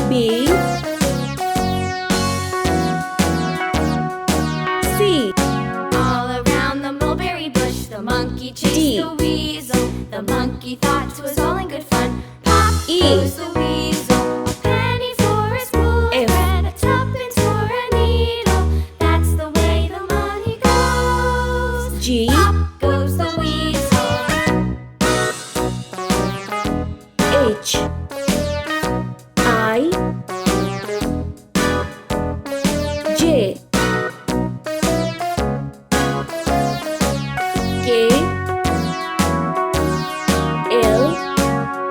B, C. All around the mulberry bush, the monkey chased D. the weasel. The monkey thought it was all in good fun. Pop E. goes the weasel. A penny for a spool of F. thread, a tuppence for a needle. That's the way the money goes. G, Pop goes the weasel. H, I, J, K, L.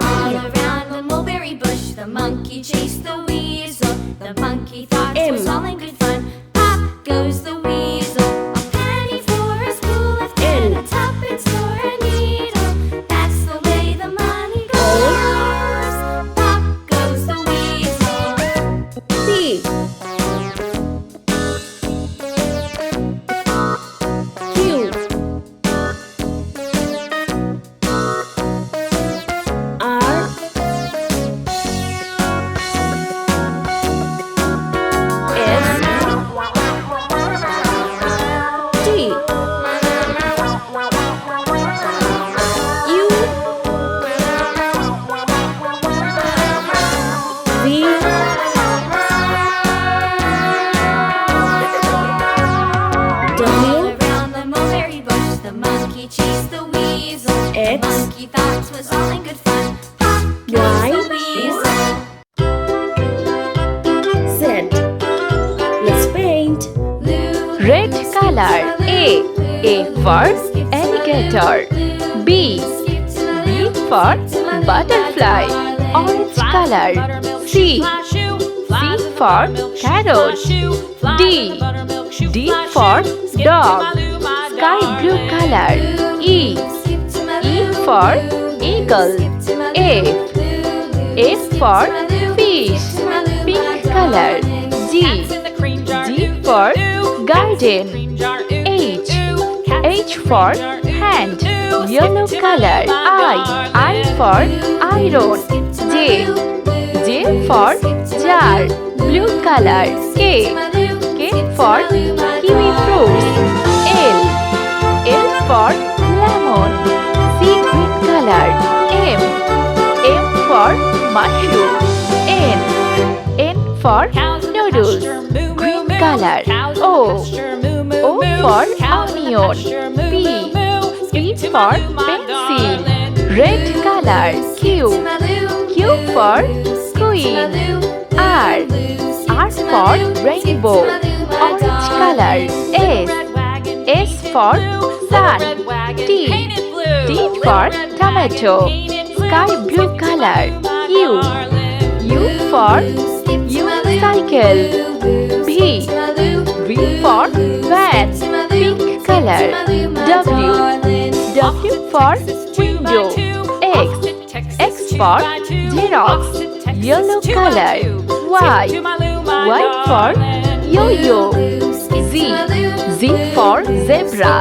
All around the mulberry bush, the monkey chased the weasel. The monkey thought it was M. all in good fun. Pop goes the weasel. A penny for a spool of thread, N. a tuppence for a needle. That's the way the money goes. Pop goes the weasel. P, Q, R, S, T, U, V, All W, around the mulberry bush, the monkey chased the weasel. The X. monkey thought it was all in good fun. Pop goes Y. the weasel. Z. Let's paint. Red color. A for alligator. B for butterfly. Orange color. C for carrot. D for dog. Sky blue color. E for eagle. F for fish. Pink color. G for garden. H for hand. Yellow color. I for iron. J for jar. Blue color. K for kiwi fruit. L for lemon. C green color. M for mushroom. N for noodles. Green color. O for onion. P for pencil. Red color. Q for queen. R for rainbow. Orange color. S for sun. T for tomato. Sky blue color. U for unicycle. V for van. Pink color. W for window. X for Xerox. Yellow color. Y for yo-yo. Z for zebra.